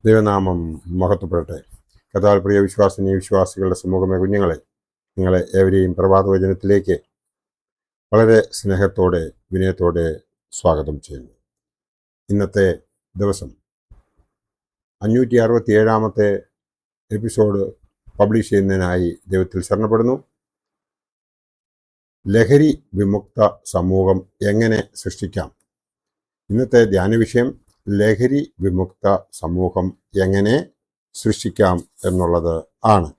ദൈവനാമം മഹത്വപ്പെടട്ടെ. കർത്താവിൽ പ്രിയ വിശ്വാസികളുടെ സമൂഹമേ, കുഞ്ഞുങ്ങളെ, നിങ്ങളെ ഏവരെയും പ്രഭാതവചനത്തിലേക്ക് വളരെ സ്നേഹത്തോടെ വിനയത്തോടെ സ്വാഗതം ചെയ്യുന്നു. ഇന്നത്തെ ദിവസം 567 എപ്പിസോഡ് പബ്ലിഷ് ചെയ്യുന്നതിനായി ദൈവത്തിൽ ശരണപ്പെടുന്നു. ലഹരി വിമുക്ത സമൂഹം എങ്ങനെ സൃഷ്ടിക്കാം? ഇന്നത്തെ ധ്യാന വിഷയം ലഹരി വിമുക്ത സമൂഹം എങ്ങനെ സൃഷ്ടിക്കാം എന്നുള്ളത് ആണ്.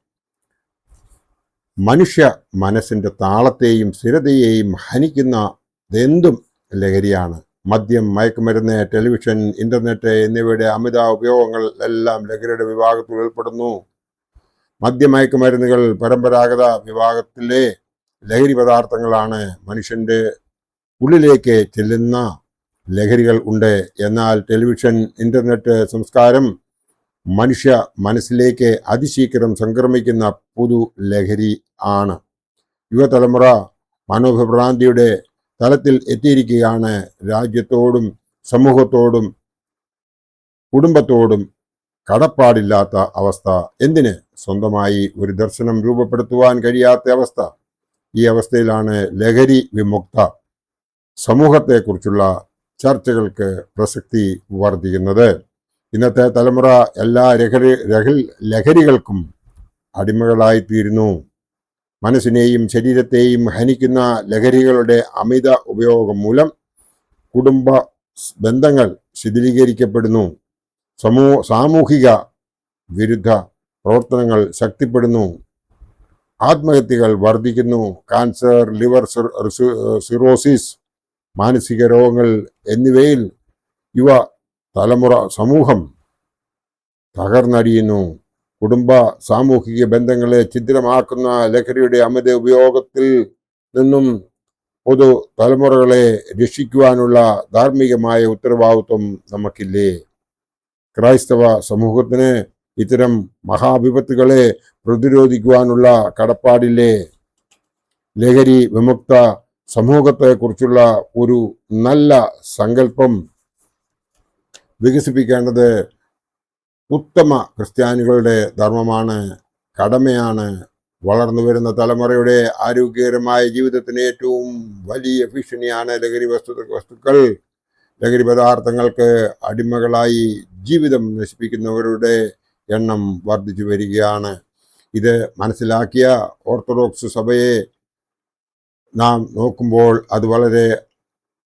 മനുഷ്യ മനസ്സിൻ്റെ താളത്തെയും സ്ഥിരതയെയും ഹനിക്കുന്നതെന്തും ലഹരിയാണ്. മദ്യം, മയക്കുമരുന്ന്, ടെലിവിഷൻ, ഇൻ്റർനെറ്റ് എന്നിവയുടെ അമിത ഉപയോഗങ്ങൾ എല്ലാം ലഹരിയുടെ വിഭാഗത്തിൽ ഉൾപ്പെടുന്നു. മദ്യമയക്കുമരുന്നുകൾ പരമ്പരാഗത വിഭാഗത്തിലെ ലഹരി പദാർത്ഥങ്ങളാണ്. മനുഷ്യൻ്റെ ഉള്ളിലേക്ക് ചെല്ലുന്ന ലഹരികൾ ഉണ്ട്. എന്നാൽ ടെലിവിഷൻ, ഇൻ്റർനെറ്റ് സംസ്കാരം മനുഷ്യ മനസ്സിലേക്ക് അതിശീഘ്രം സംക്രമിക്കുന്ന പുതു ലഹരി ആണ്. യുവതലമുറ മനോവിഭ്രാന്തിയുടെ തലത്തിൽ എത്തിയിരിക്കുകയാണ്. രാജ്യത്തോടും സമൂഹത്തോടും കുടുംബത്തോടും കടപ്പാടില്ലാത്ത അവസ്ഥ. എന്തിന് സ്വന്തമായി ഒരു ദർശനം രൂപപ്പെടുത്തുവാൻ കഴിയാത്ത അവസ്ഥ. ഈ അവസ്ഥയിലാണ് ലഹരി വിമുക്ത സമൂഹത്തെക്കുറിച്ചുള്ള ചർച്ചകൾക്ക് പ്രസക്തി വർദ്ധിക്കുന്നത്. ഇന്നത്തെ തലമുറ എല്ലാ ലഹരികൾക്കും അടിമകളായിത്തീരുന്നു. മനസ്സിനെയും ശരീരത്തെയും ഹനിക്കുന്ന ലഹരികളുടെ അമിത ഉപയോഗം മൂലം കുടുംബ ബന്ധങ്ങൾ ശിഥിലീകരിക്കപ്പെടുന്നു. സാമൂഹിക വിരുദ്ധ പ്രവർത്തനങ്ങൾ ശക്തിപ്പെടുന്നു. ആത്മഹത്യകൾ വർദ്ധിക്കുന്നു. കാൻസർ, ലിവർ സിറോസിസ്, മാനസിക രോഗങ്ങൾ എന്നിവയിൽ യുവ തലമുറ സമൂഹം തകർന്നടിയുന്നു. കുടുംബ സാമൂഹിക ബന്ധങ്ങളെ ഛിദ്രമാക്കുന്ന ലഹരിയുടെ അമിത ഉപയോഗത്തിൽ നിന്നും പൊതു തലമുറകളെ രക്ഷിക്കുവാനുള്ള ധാർമ്മികമായ ഉത്തരവാദിത്വം നമുക്കില്ലേ? ക്രൈസ്തവ സമൂഹത്തിന് ഇത്തരം മഹാവിപത്തുകളെ പ്രതിരോധിക്കുവാനുള്ള കടപ്പാടില്ലേ? ലഹരി വിമുക്ത സമൂഹത്തെക്കുറിച്ചുള്ള ഒരു നല്ല സങ്കല്പം വികസിപ്പിക്കേണ്ടത് ഉത്തമ ക്രിസ്ത്യാനികളുടെ ധർമ്മമാണ്, കടമയാണ്. വളർന്നു വരുന്ന തലമുറയുടെ ആരോഗ്യകരമായ ജീവിതത്തിന് ഏറ്റവും വലിയ ഭീഷണിയാണ് ലഹരി വസ്തുക്കൾ. ലഹരി പദാർത്ഥങ്ങൾക്ക് അടിമകളായി ജീവിതം നശിപ്പിക്കുന്നവരുടെ എണ്ണം വർദ്ധിച്ചു വരികയാണ്. ഇത് മനസ്സിലാക്കിയ ഓർത്തഡോക്സ് സഭയെ നാം നോക്കുമ്പോൾ അത് വളരെ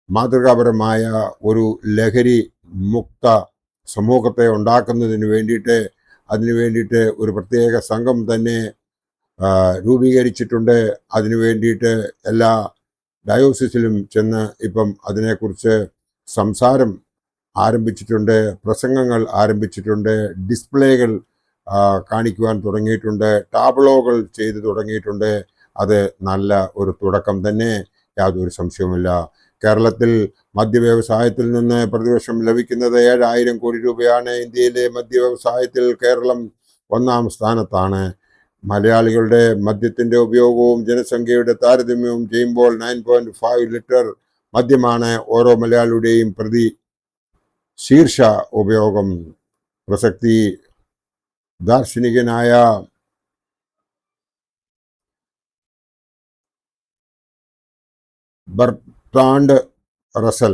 മാതൃകാപരമായ ഒരു ലഹരി മുക്ത സമൂഹത്തെ ഉണ്ടാക്കുന്നതിന് വേണ്ടിയിട്ട് ഒരു പ്രത്യേക സംഘം തന്നെ രൂപീകരിച്ചിട്ടുണ്ട്. അതിനു വേണ്ടിയിട്ട് എല്ലാ ഡയോസിസിലും ചെന്ന് ഇപ്പം അതിനെക്കുറിച്ച് സംസാരം ആരംഭിച്ചിട്ടുണ്ട്, പ്രസംഗങ്ങൾ ആരംഭിച്ചിട്ടുണ്ട്, ഡിസ്പ്ലേകൾ കാണിക്കുവാൻ തുടങ്ങിയിട്ടുണ്ട്, ടാബ്ലോകൾ ചെയ്തു തുടങ്ങിയിട്ടുണ്ട്. അത് നല്ല ഒരു തുടക്കം തന്നെ, യാതൊരു സംശയവുമില്ല. കേരളത്തിൽ മദ്യവ്യവസായത്തിൽ നിന്ന് പ്രതിവർഷം ലഭിക്കുന്നത് 7,000 കോടി രൂപയാണ്. ഇന്ത്യയിലെ മദ്യവ്യവസായത്തിൽ കേരളം 1-ാം സ്ഥാനത്താണ്. മലയാളികളുടെ മദ്യത്തിൻ്റെ ഉപയോഗവും ജനസംഖ്യയുടെ താരതമ്യവും ചെയ്യുമ്പോൾ 9.5 ലിറ്റർ മദ്യമാണ് ഓരോ മലയാളിയുടെയും പ്രതി ശീർഷ ഉപയോഗം. പ്രസക്തി ദാർശനികനായ ബർട്രാൻഡ് റസൽ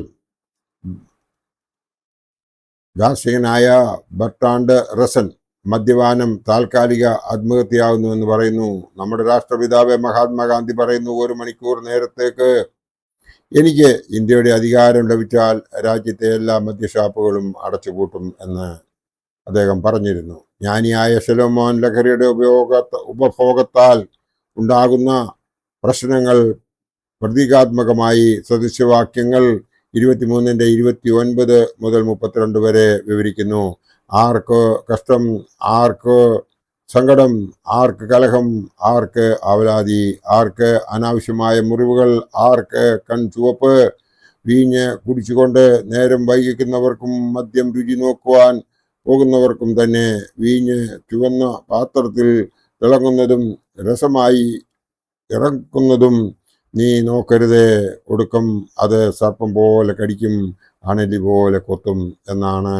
മദ്യപാനം താൽക്കാലിക ആത്മഹത്യയാകുന്നുവെന്ന് പറയുന്നു. നമ്മുടെ രാഷ്ട്രപിതാവ് മഹാത്മാഗാന്ധി പറയുന്നു, 1 മണിക്കൂർ നേരത്തേക്ക് എനിക്ക് ഇന്ത്യയുടെ അധികാരം ലഭിച്ചാൽ രാജ്യത്തെ എല്ലാ മദ്യഷാപ്പുകളും അടച്ചുപൂട്ടും എന്ന് അദ്ദേഹം പറഞ്ഞിരുന്നു. ജ്ഞാനിയായ ശലോമോൻ ലഹരിയുടെ ഉപഭോഗത്താൽ ഉണ്ടാകുന്ന പ്രശ്നങ്ങൾ പ്രതീകാത്മകമായി സദൃശവാക്യങ്ങൾ 23-29 മുതൽ 32 വരെ വിവരിക്കുന്നു. ആർക്ക് കഷ്ടം, ആർക്ക് സങ്കടം, ആർക്ക് കലഹം, ആർക്ക് ആവലാതി, ആർക്ക് അനാവശ്യമായ മുറിവുകൾ, ആർക്ക് കൺചുവപ്പ്. വീഞ്ഞ് കുടിച്ചുകൊണ്ട് നേരം വൈകിക്കുന്നവർക്കും മദ്യം രുചി നോക്കുവാൻ പോകുന്നവർക്കും തന്നെ. വീഞ്ഞ് ചുവന്ന പാത്രത്തിൽ തിളങ്ങുന്നതും രസമായി ഇറക്കുന്നതും നീ നോക്കരുത്, ഒടുക്കം അത് സർപ്പം പോലെ കടിക്കും, അണലി പോലെ കൊത്തും എന്നാണ്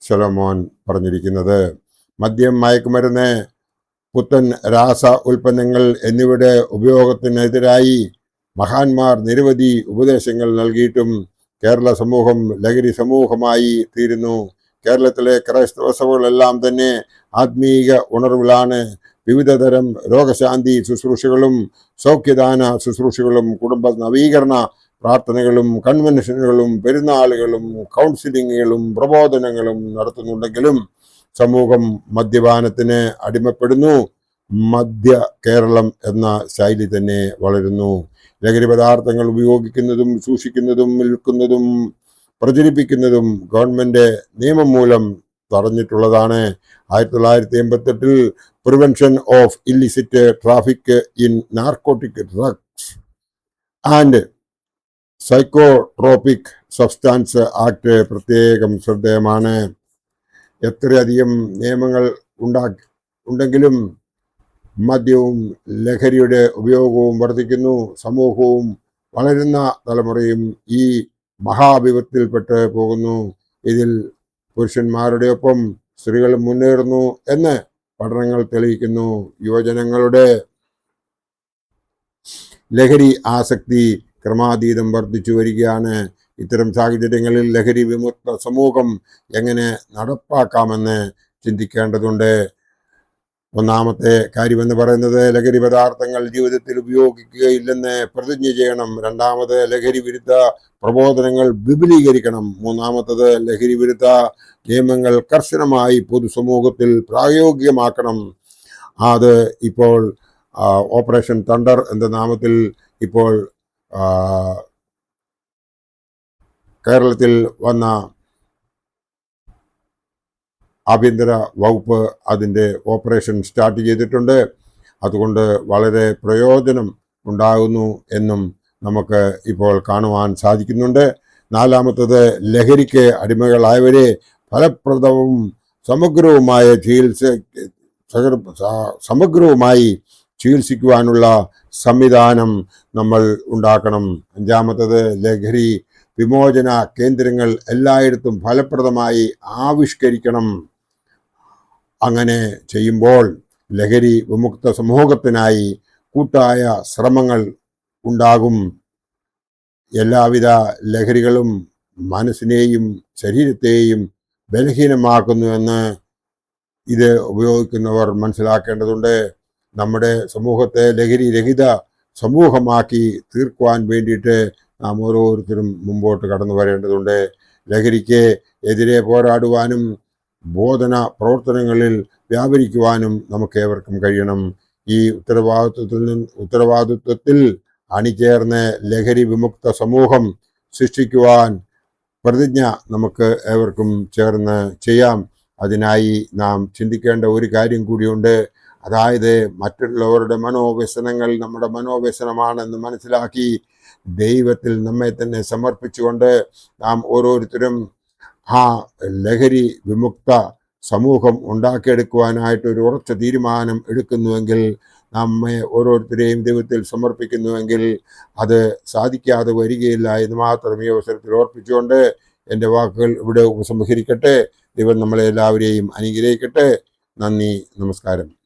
ശലോമോൻ പറഞ്ഞിരിക്കുന്നത്. മദ്യം, മയക്കുമരുന്ന്, പുത്തൻ രാസ ഉൽപ്പന്നങ്ങൾ എന്നിവയുടെ ഉപയോഗത്തിനെതിരായി മഹാന്മാർ നിരവധി ഉപദേശങ്ങൾ നൽകിയിട്ടും കേരള സമൂഹം ലഹരി സമൂഹമായി തീരുന്നു. കേരളത്തിലെ ക്രൈസ്തവ സഭകളെല്ലാം തന്നെ ആത്മീയ ഉണർവിലാണ്. വിവിധതരം രോഗശാന്തി ശുശ്രൂഷകളും സൗഖ്യദാന ശുശ്രൂഷകളും കുടുംബ നവീകരണ പ്രാർത്ഥനകളും കൺവെൻഷനുകളും പെരുന്നാളുകളും കൗൺസിലിങ്ങുകളും പ്രബോധനങ്ങളും നടത്തുന്നുണ്ടെങ്കിലും സമൂഹം മദ്യപാനത്തിന് അടിമപ്പെടുന്നു. മദ്യ കേരളം എന്ന ശൈലി തന്നെ വളരുന്നു. ലഹരി പദാർത്ഥങ്ങൾ ഉപയോഗിക്കുന്നതും സൂക്ഷിക്കുന്നതും വിൽക്കുന്നതും പ്രചരിപ്പിക്കുന്നതും ഗവൺമെന്റ് നിയമം മൂലം തടഞ്ഞിട്ടുള്ളതാണ്. 1988 prevention of illicit traffic in narcotic drugs and psychotropic substance act പ്രത്യേകം ശ്രദ്ധേയമാണ്. എത്രയധികം നിയമങ്ങൾ ഉണ്ടെങ്കിലും മദ്യവും ലഹരിയുടെ ഉപയോഗവും വർദ്ധിക്കുന്നു. സമൂഹവും വളരുന്ന തലമുറയും ഈ മഹാവിപത്തിൽപ്പെട്ട് പോകുന്നു. ഇതിൽ പുരുഷന്മാരുടെ ഒപ്പം സ്ത്രീകൾ മുന്നേറുന്നു എന്ന് പഠനങ്ങൾ തെളിയിക്കുന്നു. യുവജനങ്ങളുടെ ലഹരി ആസക്തി ക്രമാതീതം വർദ്ധിച്ചു വരികയാണ്. ഇത്തരം സാഹചര്യങ്ങളിൽ ലഹരി വിമുക്ത സമൂഹം എങ്ങനെ നടപ്പാക്കാമെന്ന് ചിന്തിക്കേണ്ടതുണ്ട്. ഒന്നാമത്തെ കാര്യമെന്ന് പറയുന്നത് ലഹരി പദാർത്ഥങ്ങൾ ജീവിതത്തിൽ ഉപയോഗിക്കുകയില്ലെന്ന് പ്രതിജ്ഞ ചെയ്യണം. രണ്ടാമത് ലഹരി വിരുദ്ധ പ്രബോധനങ്ങൾ വിപുലീകരിക്കണം. മൂന്നാമത്തത് ലഹരി വിരുദ്ധ നിയമങ്ങൾ കർശനമായി പൊതുസമൂഹത്തിൽ പ്രായോഗികമാക്കണം. അത് ഇപ്പോൾ ഓപ്പറേഷൻ തണ്ടർ എന്ന നാമത്തിൽ ഇപ്പോൾ കേരളത്തിൽ വന്ന ആഭ്യന്തര വകുപ്പ് അതിൻ്റെ ഓപ്പറേഷൻ സ്റ്റാർട്ട് ചെയ്തിട്ടുണ്ട്. അതുകൊണ്ട് വളരെ പ്രയോജനം ഉണ്ടാകുന്നു എന്നും നമുക്ക് ഇപ്പോൾ കാണുവാൻ സാധിക്കുന്നുണ്ട്. നാലാമത്തത് ലഹരിക്ക് അടിമകളായവരെ ഫലപ്രദവും സമഗ്രവുമായി ചികിത്സിക്കുവാനുള്ള സംവിധാനം നമ്മൾ ഉണ്ടാക്കണം. അഞ്ചാമത്തത് ലഹരി വിമോചന കേന്ദ്രങ്ങൾ എല്ലായിടത്തും ഫലപ്രദമായി ആവിഷ്കരിക്കണം. അങ്ങനെ ചെയ്യുമ്പോൾ ലഹരി വിമുക്ത സമൂഹത്തിനായി കൂട്ടായ ശ്രമങ്ങൾ ഉണ്ടാകും. എല്ലാവിധ ലഹരികളും മനസ്സിനെയും ശരീരത്തെയും ബലഹീനമാക്കുന്നുവെന്ന് ഇത് ഉപയോഗിക്കുന്നവർ മനസ്സിലാക്കേണ്ടതുണ്ട്. നമ്മുടെ സമൂഹത്തെ ലഹരി രഹിത സമൂഹമാക്കി തീർക്കുവാൻ വേണ്ടിയിട്ട് നാം ഓരോരുത്തരും മുമ്പോട്ട് കടന്നു വരേണ്ടതുണ്ട്. ലഹരിക്ക് എതിരെ പോരാടുവാനും ബോധന പ്രവർത്തനങ്ങളിൽ വ്യാപരിക്കുവാനും നമുക്കേവർക്കും കഴിയണം. ഈ ഉത്തരവാദിത്വത്തിൽ അണിചേർന്ന് ലഹരി വിമുക്ത സമൂഹം സൃഷ്ടിക്കുവാൻ പ്രതിജ്ഞ നമുക്ക് ഏവർക്കും ചേർന്ന് ചെയ്യാം. അതിനായി നാം ചിന്തിക്കേണ്ട ഒരു കാര്യം കൂടിയുണ്ട്. അതായത് മറ്റുള്ളവരുടെ മനോവ്യസനങ്ങൾ നമ്മുടെ മനോവ്യസനമാണെന്ന് മനസ്സിലാക്കി ദൈവത്തിൽ നമ്മെ തന്നെ സമർപ്പിച്ചുകൊണ്ട് നാം ഓരോരുത്തരും ആ ലഹരി വിമുക്ത സമൂഹം ഉണ്ടാക്കിയെടുക്കുവാനായിട്ട് ഒരു ഉറച്ച തീരുമാനം എടുക്കുന്നുവെങ്കിൽ, നമ്മെ ഓരോരുത്തരെയും ദൈവത്തിൽ സമർപ്പിക്കുന്നുവെങ്കിൽ അത് സാധിക്കാതെ വരികയില്ല എന്ന് മാത്രം ഈ അവസരത്തിൽ ഓർപ്പിച്ചുകൊണ്ട് എൻ്റെ വാക്കുകൾ ഇവിടെ ഉപസംഹരിക്കട്ടെ. ദൈവം നമ്മളെ എല്ലാവരെയും അനുഗ്രഹിക്കട്ടെ. നന്ദി, നമസ്കാരം.